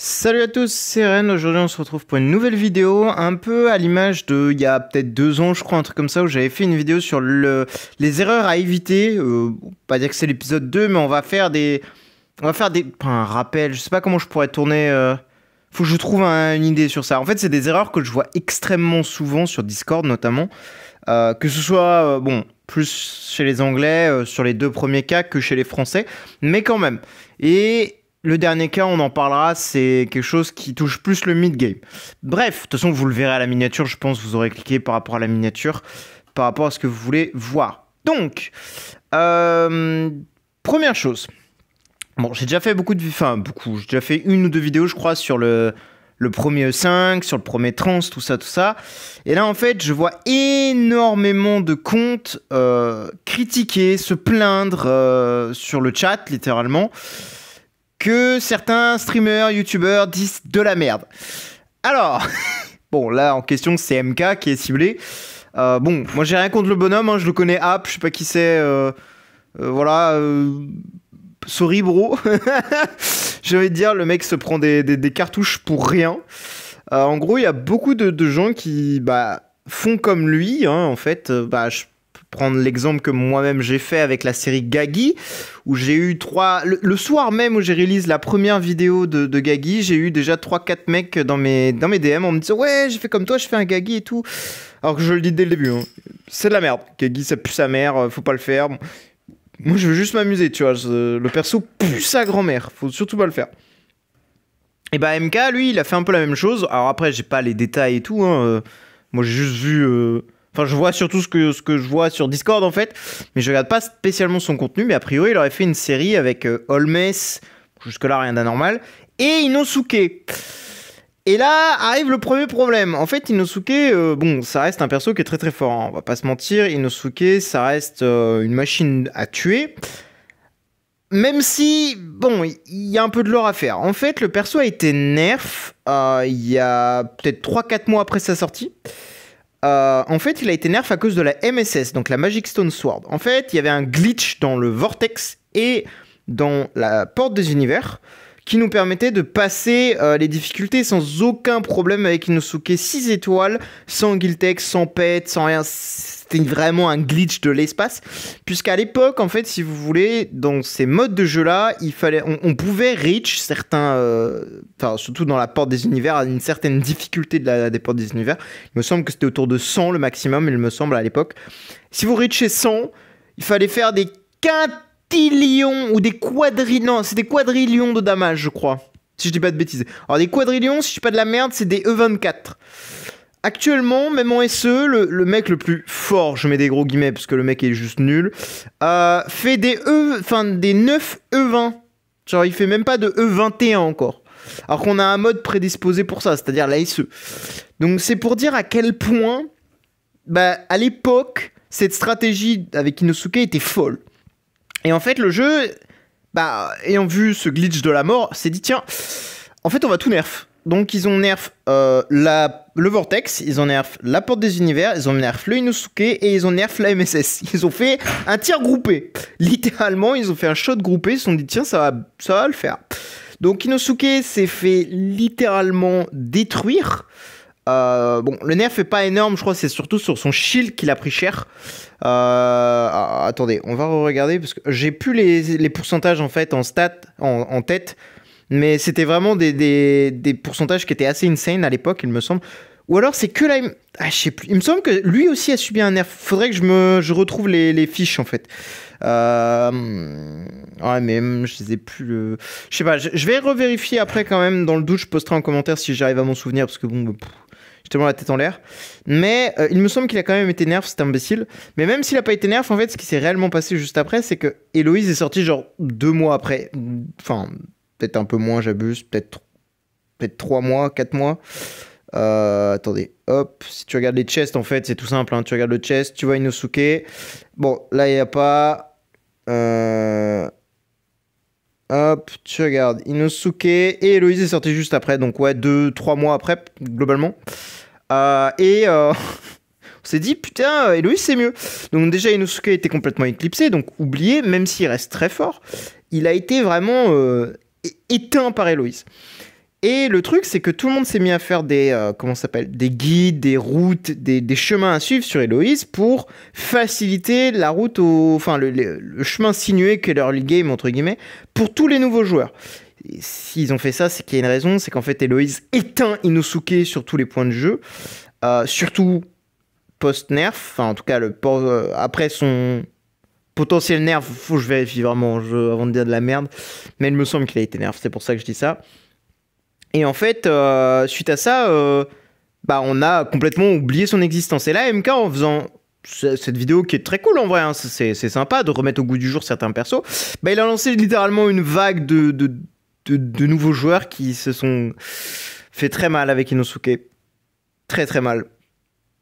Salut à tous, c'est Ren. Aujourd'hui on se retrouve pour une nouvelle vidéo, un peu à l'image de il y a peut-être 2 ans je crois, un truc comme ça, où j'avais fait une vidéo sur les erreurs à éviter. Pas dire que c'est l'épisode 2, mais on va faire des... Enfin, un rappel, je sais pas comment je pourrais tourner... Faut que je trouve une idée sur ça. En fait c'est des erreurs que je vois extrêmement souvent sur Discord notamment. Que ce soit, bon, plus chez les Anglais, sur les 2 premiers cas que chez les Français, mais quand même. Et... le dernier cas, on en parlera, c'est quelque chose qui touche plus le mid-game. Bref, de toute façon, vous le verrez à la miniature, je pense, vous aurez cliqué par rapport à la miniature, par rapport à ce que vous voulez voir. Donc, première chose. Bon, j'ai déjà fait j'ai déjà fait 1 ou 2 vidéos, je crois, sur le premier E5, sur le premier trans, tout ça, tout ça. Et là, en fait, je vois énormément de comptes critiquer, se plaindre sur le chat, littéralement, que certains streamers, youtubeurs disent de la merde. Alors, bon, là, en question, c'est MK qui est ciblé. Bon, moi, j'ai rien contre le bonhomme, hein, je le connais, je sais pas qui c'est, voilà, sorry, bro. J'ai envie de dire, le mec se prend des cartouches pour rien. En gros, il y a beaucoup de gens qui, font comme lui, hein, en fait, je prendre l'exemple que moi-même j'ai fait avec la série Gaggy, où j'ai eu le soir même où j'ai release la première vidéo de Gaggy, j'ai eu déjà 3-4 mecs dans mes DM en me disant ouais, j'ai fait comme toi, je fais un Gaggy et tout, alors que je le dis dès le début, hein. C'est de la merde, Gaggy ça pue sa mère, faut pas le faire. Moi je veux juste m'amuser, tu vois, le perso pue sa grand-mère, faut surtout pas le faire. Et MK lui il a fait un peu la même chose. Alors après j'ai pas les détails et tout, hein. Moi j'ai juste vu... Enfin, je vois surtout ce que je vois sur Discord, en fait. Mais je regarde pas spécialement son contenu. Mais a priori, il aurait fait une série avec Holmes. Jusque-là, rien d'anormal. Et Inosuke. Et là, arrive le premier problème. En fait, Inosuke, bon, ça reste un perso qui est très très fort, hein. On va pas se mentir. Inosuke, ça reste une machine à tuer. Même si, bon, il y a un peu de lore à faire. En fait, le perso a été nerf il y a peut-être 3-4 mois après sa sortie. En fait, il a été nerf à cause de la MSS, donc la Magic Stone Sword. En fait, il y avait un glitch dans le Vortex et dans la Porte des Univers qui nous permettait de passer les difficultés sans aucun problème avec Inosuke 6 étoiles, sans Guiltex, sans pet, sans rien. C'était vraiment un glitch de l'espace, puisqu'à l'époque, en fait, si vous voulez, dans ces modes de jeu-là, on pouvait reach certains, surtout dans la Porte des Univers, à une certaine difficulté des Portes des Univers. Il me semble que c'était autour de 100 le maximum, il me semble, à l'époque. Si vous reachez 100, il fallait faire des quintillions ou des quadrillions, non, c'est des quadrillions de damage, je crois, si je dis pas de bêtises. Alors des quadrillions, si je dis pas de la merde, c'est des E24. Actuellement, même en SE, le mec le plus fort, je mets des gros guillemets parce que le mec est juste nul, fait des 9 E20. Genre, il fait même pas de E21 encore. Alors qu'on a un mode prédisposé pour ça, c'est-à-dire la SE. Donc, c'est pour dire à quel point, à l'époque, cette stratégie avec Inosuke était folle. Et en fait, le jeu, ayant vu ce glitch de la mort, s'est dit, tiens, en fait, on va tout nerf. Donc ils ont nerf le Vortex, ils ont nerf la Porte des Univers, ils ont nerf le Inosuke et ils ont nerf la MSS. Ils ont fait un tir groupé. Littéralement, ils ont fait un shot groupé, ils se sont dit tiens, ça va le faire. Donc Inosuke s'est fait littéralement détruire. Bon, le nerf est pas énorme, je crois, c'est surtout sur son shield qu'il a pris cher. Attendez, on va regarder parce que j'ai plus les pourcentages en fait en stats en tête. Mais c'était vraiment des pourcentages qui étaient assez insane à l'époque, il me semble. Ou alors c'est que là... je sais plus. Il me semble que lui aussi a subi un nerf. Faudrait que je retrouve les fiches, en fait. Ouais, mais je les ai plus... Je sais pas, je vais revérifier après quand même. Dans le doute, je posterai en commentaire si j'arrive à m'en souvenir. Parce que bon... j'ai tellement la tête en l'air. Mais il me semble qu'il a quand même été nerf, cet imbécile. Mais même s'il a pas été nerf, en fait, ce qui s'est réellement passé juste après, c'est que Héloïse est sortie genre 2 mois après. Enfin... peut-être un peu moins, j'abuse, peut-être 3 mois, 4 mois. Attendez, hop, si tu regardes les chests, en fait, c'est tout simple, hein. Tu regardes le chest, tu vois Inosuke. Bon, là, il n'y a pas... Hop, tu regardes Inosuke et Héloïse est sortie juste après, donc ouais, 2-3 mois après, globalement. On s'est dit, putain, Héloïse, c'est mieux. Donc déjà, Inosuke était complètement éclipsé, donc oublié, même s'il reste très fort, il a été vraiment... éteint par Héloïse. Et le truc, c'est que tout le monde s'est mis à faire des, comment ça s'appelle, des guides, des routes, des chemins à suivre sur Héloïse pour faciliter la route, enfin le chemin sinué qu'est leur game, entre guillemets, pour tous les nouveaux joueurs. Et s'ils ont fait ça, c'est qu'il y a une raison, c'est qu'en fait Héloïse éteint Inosuke sur tous les points de jeu, surtout post-nerf, enfin en tout cas après son potentiel nerf, faut que je vérifie vraiment avant de dire de la merde, mais il me semble qu'il a été nerf, c'est pour ça que je dis ça. Et en fait, suite à ça, on a complètement oublié son existence. Et là, MK, en faisant cette vidéo qui est très cool en vrai, hein, c'est sympa de remettre au goût du jour certains persos, il a lancé littéralement une vague de nouveaux joueurs qui se sont fait très mal avec Inosuke. Très très mal.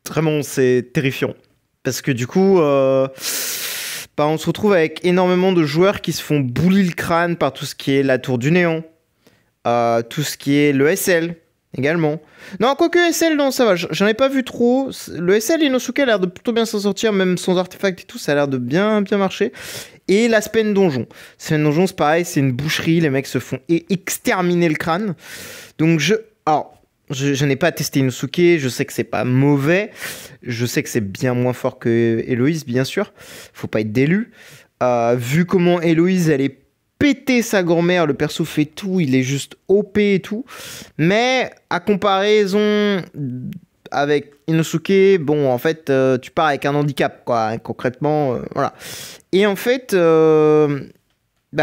Vraiment, c'est terrifiant. Parce que du coup, on se retrouve avec énormément de joueurs qui se font bouler le crâne par tout ce qui est la tour du néant. Tout ce qui est le SL également. Non, quoique SL, non, ça va, j'en ai pas vu trop. Le SL, Inosuke a l'air de plutôt bien s'en sortir, même sans artefact et tout, ça a l'air de bien marcher. Et la Spen Donjon. Spen Donjon, c'est pareil, c'est une boucherie, les mecs se font exterminer le crâne. Donc je n'ai pas testé Inosuke, je sais que c'est pas mauvais, je sais que c'est bien moins fort que Héloïse, bien sûr. Faut pas être d'élu. Vu comment Héloïse, elle est péter sa grand-mère, le perso fait tout, il est juste OP et tout. Mais à comparaison avec Inosuke, bon, en fait, tu pars avec un handicap, quoi, hein, concrètement, voilà. Et en fait,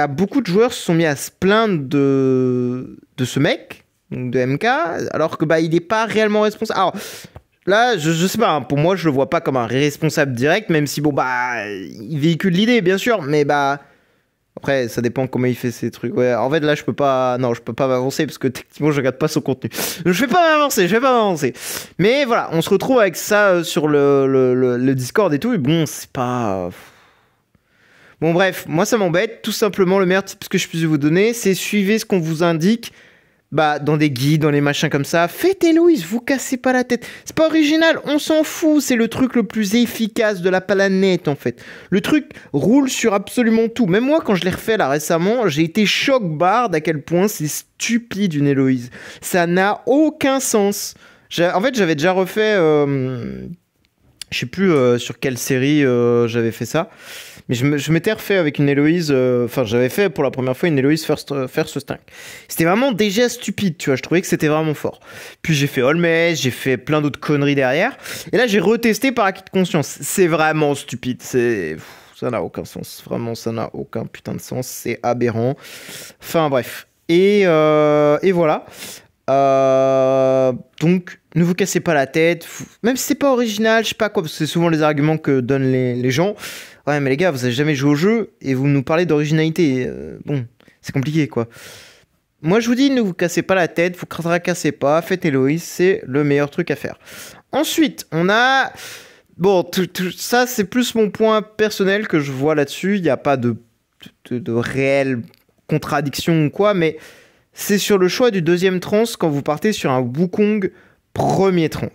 beaucoup de joueurs se sont mis à se plaindre de ce mec, de MK, alors que il n'est pas réellement responsable. Alors, là, je sais pas, hein, pour moi, je le vois pas comme un responsable direct, même si, il véhicule l'idée, bien sûr, mais après, ça dépend comment il fait ses trucs. Ouais, en fait, là, je peux pas m'avancer parce que techniquement, je regarde pas son contenu. Je vais pas m'avancer. Mais voilà, on se retrouve avec ça sur le Discord et tout. Et bon, c'est pas. Bon, bref, moi, ça m'embête. Tout simplement, le meilleur tip que je puisse vous donner, c'est suivez ce qu'on vous indique. Dans des guides, dans les machins comme ça. Faites Héloïse, vous cassez pas la tête. C'est pas original, on s'en fout. C'est le truc le plus efficace de la planète, en fait. Le truc roule sur absolument tout. Même moi, quand je l'ai refait là récemment, j'ai été choc-barde à quel point c'est stupide une Héloïse. Ça n'a aucun sens. En fait, j'avais déjà refait... je sais plus sur quelle série j'avais fait ça. Mais je m'étais refait avec une Héloïse, j'avais fait pour la première fois une Héloïse First Strike. C'était vraiment déjà stupide, tu vois, je trouvais que c'était vraiment fort. Puis j'ai fait Holmès, j'ai fait plein d'autres conneries derrière. Et là, j'ai retesté par acquis de conscience. C'est vraiment stupide, ça n'a aucun sens. Vraiment, ça n'a aucun putain de sens, c'est aberrant. Enfin, bref. Et voilà. Donc, ne vous cassez pas la tête. Même si c'est pas original, je sais pas quoi, parce que c'est souvent les arguments que donnent les gens. Ouais, mais les gars, vous avez jamais joué au jeu et vous nous parlez d'originalité. Bon, c'est compliqué, quoi. Moi, je vous dis, ne vous cassez pas la tête, vous tracassez pas, faites Héloïse, c'est le meilleur truc à faire. Ensuite, on a... Bon, ça, c'est plus mon point personnel que je vois là-dessus. Il n'y a pas de réelle contradiction ou quoi, mais c'est sur le choix du deuxième trans quand vous partez sur un Wukong premier trans.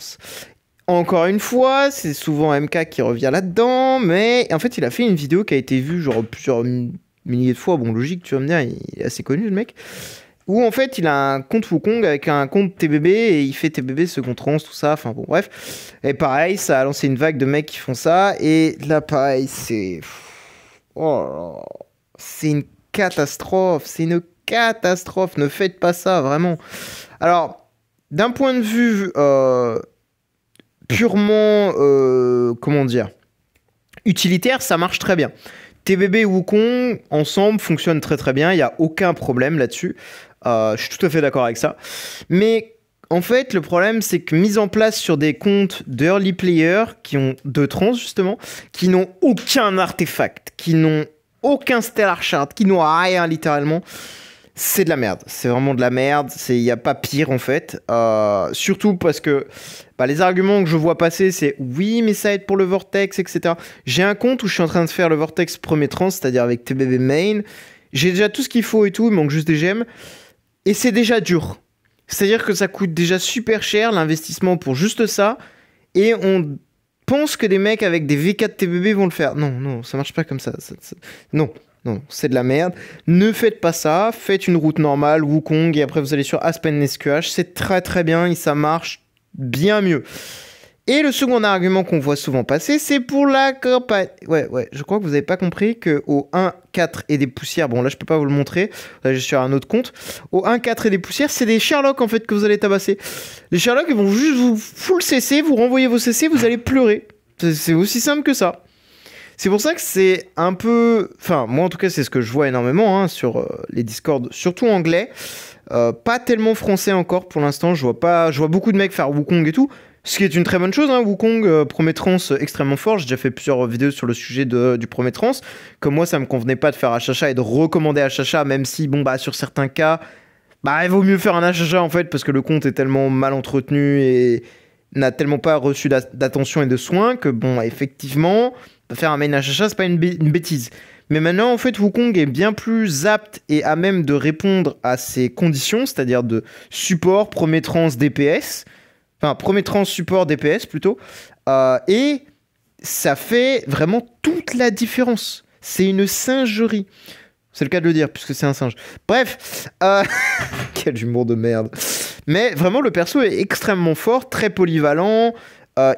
Encore une fois, c'est souvent MK qui revient là-dedans, mais en fait, il a fait une vidéo qui a été vue genre plusieurs milliers de fois. Bon, logique, tu vas me dire, il est assez connu, le mec. Où en fait, il a un compte Wukong avec un compte TBB et il fait TBB second trans, tout ça. Enfin bon, bref. Et pareil, ça a lancé une vague de mecs qui font ça. Et là, pareil, c'est... Oh, c'est une catastrophe. C'est une catastrophe. Ne faites pas ça, vraiment. Alors, d'un point de vue... purement, comment dire, utilitaire, ça marche très bien. TBB et Wukong, ensemble, fonctionnent très très bien, il n'y a aucun problème là-dessus. Je suis tout à fait d'accord avec ça. Mais en fait, le problème, c'est que mise en place sur des comptes d'early players qui ont de trans, justement, qui n'ont aucun artefact, qui n'ont aucun stellar shard, qui n'ont rien, littéralement, c'est de la merde. C'est vraiment de la merde. Il n'y a pas pire, en fait. Surtout parce que les arguments que je vois passer, c'est oui, mais ça aide pour le Vortex, etc. J'ai un compte où je suis en train de faire le Vortex premier trans, c'est-à-dire avec TBB main. J'ai déjà tout ce qu'il faut et tout, il manque juste des gemmes. Et c'est déjà dur. C'est-à-dire que ça coûte déjà super cher, l'investissement pour juste ça. Et on pense que des mecs avec des V4 TBB vont le faire. Non, ça marche pas comme ça. Non. Non, c'est de la merde. Ne faites pas ça. Faites une route normale, Wukong, et après vous allez sur Aspen SQH. C'est très très bien et ça marche bien mieux. Et le second argument qu'on voit souvent passer, c'est pour la campagne. Ouais, je crois que vous n'avez pas compris qu'au 1, 4 et des poussières, bon là je peux pas vous le montrer, là je suis sur un autre compte, au 1, 4 et des poussières, c'est des Sherlock en fait que vous allez tabasser. Les Sherlock, ils vont juste vous full CC, vous renvoyer vos CC, vous allez pleurer. C'est aussi simple que ça. C'est pour ça que c'est un peu... Enfin, moi en tout cas, c'est ce que je vois énormément hein, sur les Discord, surtout anglais. Pas tellement français encore pour l'instant, je vois beaucoup de mecs faire Wukong et tout. Ce qui est une très bonne chose, hein, Wukong, premier trans extrêmement fort. J'ai déjà fait plusieurs vidéos sur le sujet du premier trans. Comme moi, ça me convenait pas de faire HHA et de recommander HHA, même si, bon, bah, sur certains cas, bah, il vaut mieux faire un HHA en fait, parce que le compte est tellement mal entretenu et n'a tellement pas reçu d'attention et de soins que, bon, effectivement, faire un main HHA, c'est pas une bêtise. Mais maintenant, en fait, Wukong est bien plus apte et à même de répondre à ces conditions, c'est-à-dire de support, premier trans, DPS. Enfin, premier trans support DPS plutôt. Et ça fait vraiment toute la différence. C'est une singerie. C'est le cas de le dire, puisque c'est un singe. Bref. Quel humour de merde. Mais vraiment, le perso est extrêmement fort, très polyvalent.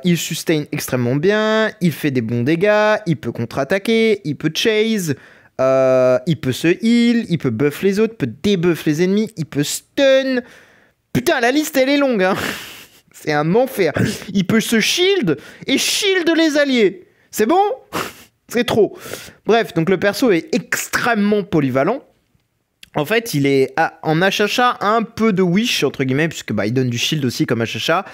Il sustain extrêmement bien. Il fait des bons dégâts. Il peut contre-attaquer. Il peut chase. Il peut se heal. Il peut buff les autres. Il peut debuff les ennemis. Il peut stun. Putain, la liste, elle est longue, hein. C'est un enfer. Il peut se shield et shield les alliés. C'est bon? C'est trop. Bref, donc le perso est extrêmement polyvalent. En fait, il est en HHA un peu de wish, entre guillemets, puisque bah, il donne du shield aussi comme HHA.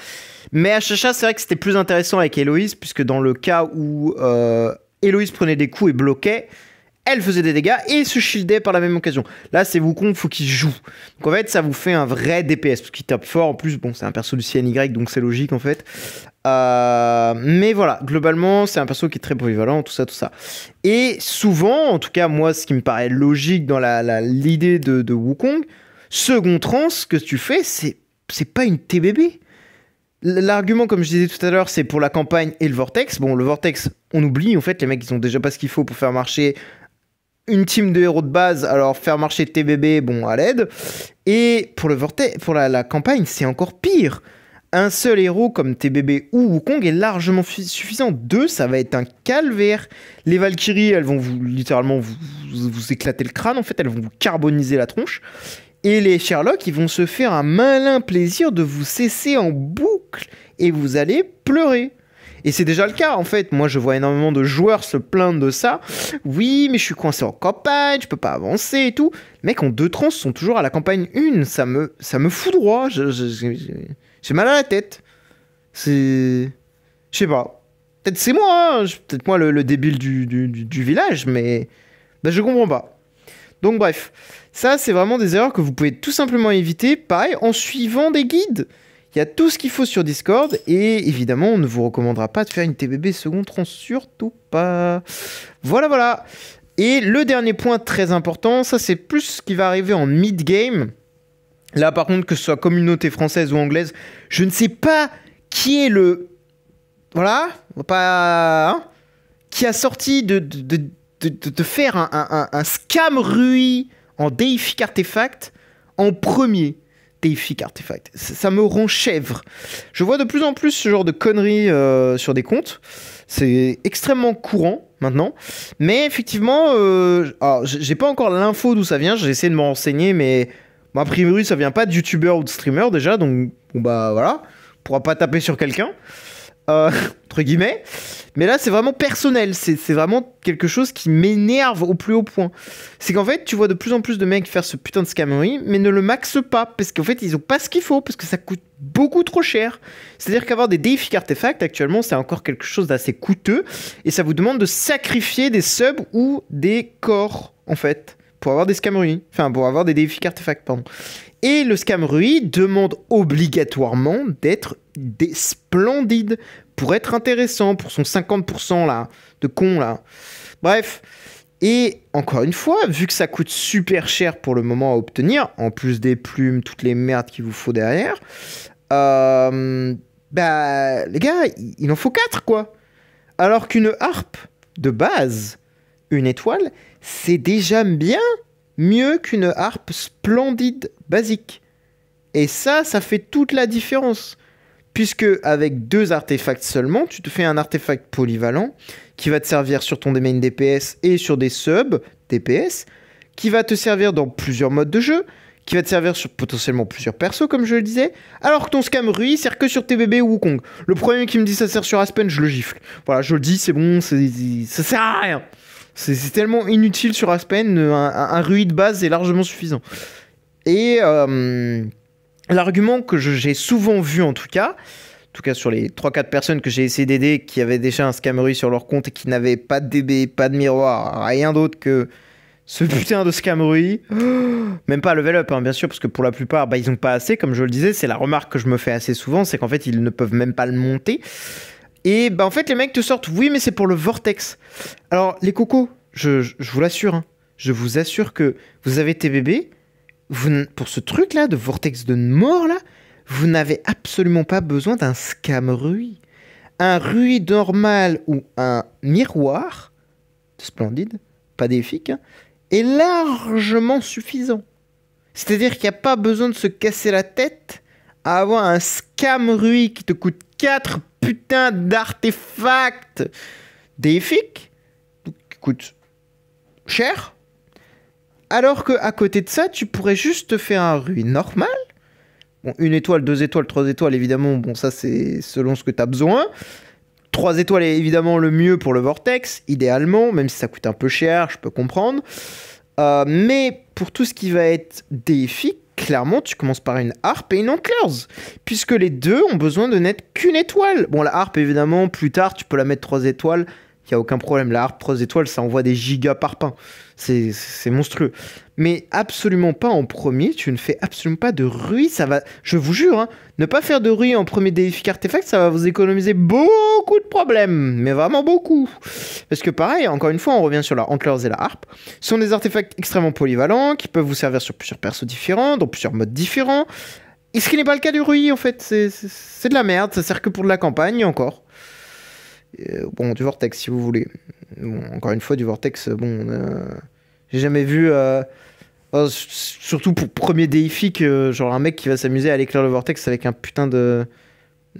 Mais HHA, c'est vrai que c'était plus intéressant avec Héloïse, puisque dans le cas où Héloïse prenait des coups et bloquait, elle faisait des dégâts et se shieldait par la même occasion. Là, c'est Wukong, faut qu'il joue. Donc en fait, ça vous fait un vrai DPS, parce qu'il tape fort. En plus, bon, c'est un perso du CNY, donc c'est logique en fait. Mais voilà, globalement, c'est un perso qui est très polyvalent, tout ça. Et souvent, en tout cas, moi, ce qui me paraît logique dans l'idée de Wukong, second trans, ce que tu fais, c'est pas une TBB. L'argument, comme je disais tout à l'heure, c'est pour la campagne et le Vortex. Bon, le Vortex, on oublie, en fait, les mecs, ils ont déjà pas ce qu'il faut pour faire marcher une team de héros de base, alors faire marcher TBB, bon, à l'aide. Et pour le Vortex, pour la campagne, c'est encore pire. Un seul héros comme TBB ou Wukong est largement suffisant. Deux, ça va être un calvaire. Les Valkyries, elles vont littéralement vous éclater le crâne, en fait, elles vont vous carboniser la tronche. Et les Sherlock, ils vont se faire un malin plaisir de vous cesser en boucle et vous allez pleurer. Et c'est déjà le cas, en fait. Moi, je vois énormément de joueurs se plaindre de ça. Oui, mais je suis coincé en campagne, je peux pas avancer et tout. Les mecs en 2 trans sont toujours à la campagne 1. Ça me foudroie. J'ai mal à la tête. Je sais pas. Peut-être c'est moi, hein. Peut-être moi le débile du village, mais ben, je comprends pas. Donc bref, ça c'est vraiment des erreurs que vous pouvez tout simplement éviter, pareil, en suivant des guides. Il y a tout ce qu'il faut sur Discord, et évidemment, on ne vous recommandera pas de faire une TBB second trans, surtout pas. Voilà. Et le dernier point très important, ça c'est plus ce qui va arriver en mid-game. Là par contre, que ce soit communauté française ou anglaise, je ne sais pas qui est le... Voilà, pas... Hein, qui a sorti de faire un scam Rui en Deific Artefact en premier. Deific Artefact. Ça me rend chèvre. Je vois de plus en plus ce genre de conneries sur des comptes. C'est extrêmement courant maintenant. Mais effectivement, alors, j'ai pas encore l'info d'où ça vient. J'ai essayé de me renseigner, mais bon, a priori, ça vient pas de youtubeur ou de streamer déjà. Donc, bon, bah voilà. On pourra pas taper sur quelqu'un. Entre guillemets. Mais là, c'est vraiment personnel. C'est vraiment quelque chose qui m'énerve au plus haut point. C'est qu'en fait, tu vois de plus en plus de mecs faire ce putain de scammerie, mais ne le maxent pas. Parce qu'en fait, ils ont pas ce qu'il faut. Parce que ça coûte beaucoup trop cher. C'est-à-dire qu'avoir des Deific Artefacts, actuellement, c'est encore quelque chose d'assez coûteux. Et ça vous demande de sacrifier des subs ou des corps, en fait, pour avoir des scammeries. Enfin, pour avoir des Deific Artefacts, pardon. Et le scam Rui demande obligatoirement d'être des splendides pour être intéressant, pour son 50% là, de con là. Bref, et encore une fois, vu que ça coûte super cher pour le moment à obtenir, en plus des plumes, toutes les merdes qu'il vous faut derrière, bah les gars, il en faut 4 quoi. Alors qu'une harpe de base, une étoile, c'est déjà bien mieux qu'une harpe splendide basique. Et ça fait toute la différence. Puisque avec 2 artefacts seulement, tu te fais un artefact polyvalent qui va te servir sur ton main DPS et sur des subs DPS, qui va te servir dans plusieurs modes de jeu, qui va te servir sur potentiellement plusieurs persos, comme je le disais, alors que ton Scam Rui sert que sur TBB ou Wukong. Le premier qui me dit ça sert sur Aspen, je le gifle. Voilà, je le dis, c'est bon, ça sert à rien. C'est tellement inutile sur Aspen, un Rui de base est largement suffisant. Et l'argument que j'ai souvent vu en tout cas sur les 3-4 personnes que j'ai essayé d'aider qui avaient déjà un Scam Rui sur leur compte et qui n'avaient pas de DB, pas de miroir, rien d'autre que ce putain de Scam Rui. Même pas level up, hein, bien sûr, parce que pour la plupart, ils ont pas assez, comme je le disais, c'est la remarque que je me fais assez souvent, c'est qu'en fait, ils ne peuvent même pas le monter. Et en fait, les mecs te sortent, oui, mais c'est pour le Vortex. Alors, les cocos, je vous l'assure, hein, je vous assure que vous avez TBB, pour ce truc-là, de Vortex de mort, là, vous n'avez absolument pas besoin d'un Scam Rui. Un Rui normal ou un miroir, splendide, pas défique, hein, est largement suffisant. C'est-à-dire qu'il n'y a pas besoin de se casser la tête à avoir un Scam Rui qui te coûte 4 putains d'artefacts défiques, qui coûte cher, alors qu'à côté de ça, tu pourrais juste te faire un Rui normal. Bon, 1 étoile, 2 étoiles, 3 étoiles, évidemment, bon, ça c'est selon ce que tu as besoin. 3 étoiles est évidemment le mieux pour le Vortex, idéalement, même si ça coûte un peu cher, je peux comprendre. Mais pour tout ce qui va être défi, clairement, tu commences par une harpe et une antlers, puisque les deux ont besoin de n'être qu'une étoile. Bon, la harpe, évidemment, plus tard, tu peux la mettre 3 étoiles, il n'y a aucun problème. La harpe 3 étoiles, ça envoie des gigas par pain. C'est monstrueux. Mais absolument pas en premier, tu ne fais absolument pas de Rui. Ça va, je vous jure, hein, ne pas faire de Rui en premier défi artefact, ça va vous économiser beaucoup de problèmes. Mais vraiment beaucoup. Parce que pareil, encore une fois, on revient sur la Antlers et la harpe. Ce sont des artefacts extrêmement polyvalents qui peuvent vous servir sur plusieurs persos différents, dans plusieurs modes différents. Et ce qui n'est pas le cas du Rui, en fait. C'est de la merde, ça sert que pour de la campagne, encore. Bon, du Vortex, si vous voulez. Bon, encore une fois, du Vortex, bon... j'ai jamais vu... surtout pour premier déifique, genre un mec qui va s'amuser à aller éclairer le Vortex avec un putain de...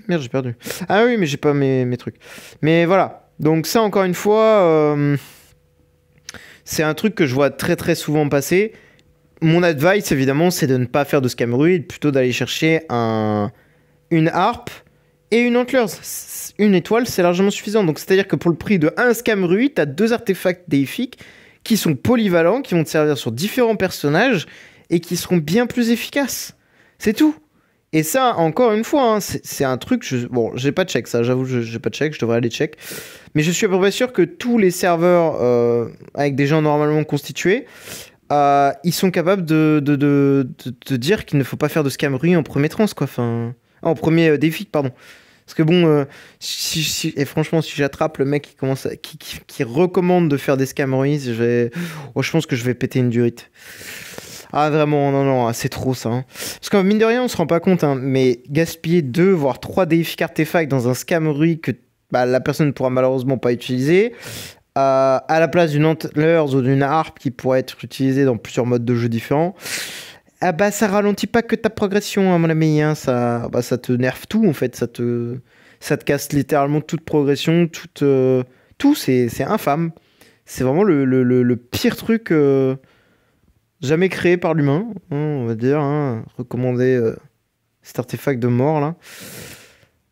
Merde, j'ai perdu. Ah oui, mais j'ai pas mes trucs. Mais voilà. Donc ça, encore une fois, c'est un truc que je vois très très souvent passer. Mon advice, évidemment, c'est de ne pas faire de Scam Rui, plutôt d'aller chercher une harpe et une antlers. 1 étoile, c'est largement suffisant. Donc c'est-à-dire que pour le prix de 1 Scam Rui, tu as 2 artefacts déifiques qui sont polyvalents, qui vont te servir sur différents personnages et qui seront bien plus efficaces. C'est tout. Et ça, encore une fois, hein, c'est un truc... Bon, j'ai pas de check, ça, j'avoue, j'ai pas de check, je devrais aller check. Mais je suis à peu près sûr que tous les serveurs avec des gens normalement constitués, ils sont capables de dire qu'il ne faut pas faire de Scam Rui en premier trans, quoi. Enfin, en premier défi, pardon. Parce que bon, et franchement, si j'attrape le mec qui recommande de faire des Scam Rui, je pense que je vais péter une durite. Ah vraiment, non, c'est trop ça. Hein. Parce que mine de rien, on se rend pas compte, hein, mais gaspiller 2 voire 3 défis artefacts dans un Scam Rui que la personne ne pourra malheureusement pas utiliser, à la place d'une Antlers ou d'une harpe qui pourrait être utilisée dans plusieurs modes de jeu différents, ça ralentit pas que ta progression, à mon ami. Hein, ça te nerve tout, en fait. Ça te casse littéralement toute progression, tout. C'est infâme. C'est vraiment le pire truc jamais créé par l'humain, hein, on va dire. Hein, recommander cet artefact de mort, là.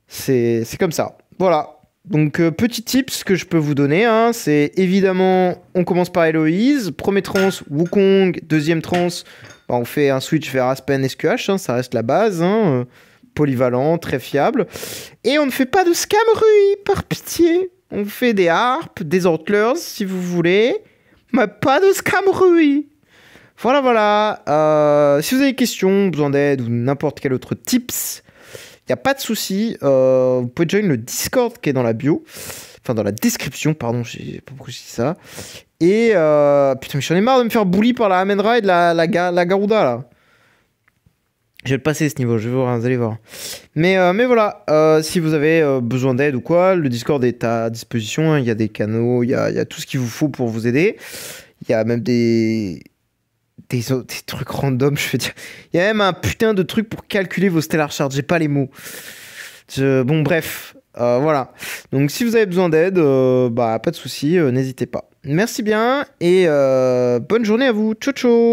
C'est comme ça. Voilà. Donc, petit tips que je peux vous donner, hein, c'est évidemment, on commence par Héloïse. Premier trans, Wukong. Deuxième trans, on fait un switch vers Aspen SQH, hein, ça reste la base. Hein, polyvalent, très fiable. Et on ne fait pas de Scam Rui, par pitié. On fait des harpes, des antlers, si vous voulez. Mais pas de Scam Rui. Voilà. Si vous avez des questions, besoin d'aide ou n'importe quel autre tips, il n'y a pas de souci. Vous pouvez joindre le Discord qui est dans la bio. Enfin, dans la description, pardon, je sais pas pourquoi je dis ça. Et putain, mais j'en ai marre de me faire bully par la Amen Ride, la Garuda, là. Je vais le passer ce niveau, vous allez voir. Mais voilà, si vous avez besoin d'aide ou quoi, le Discord est à disposition. Hein, il y a des canaux, il y a tout ce qu'il vous faut pour vous aider. Il y a même des trucs random, je veux dire. Il y a même un putain de truc pour calculer vos stellar shards. J'ai pas les mots. Bon, bref. Voilà. Donc, si vous avez besoin d'aide, bah, pas de souci, n'hésitez pas. Merci bien et bonne journée à vous. Ciao, ciao.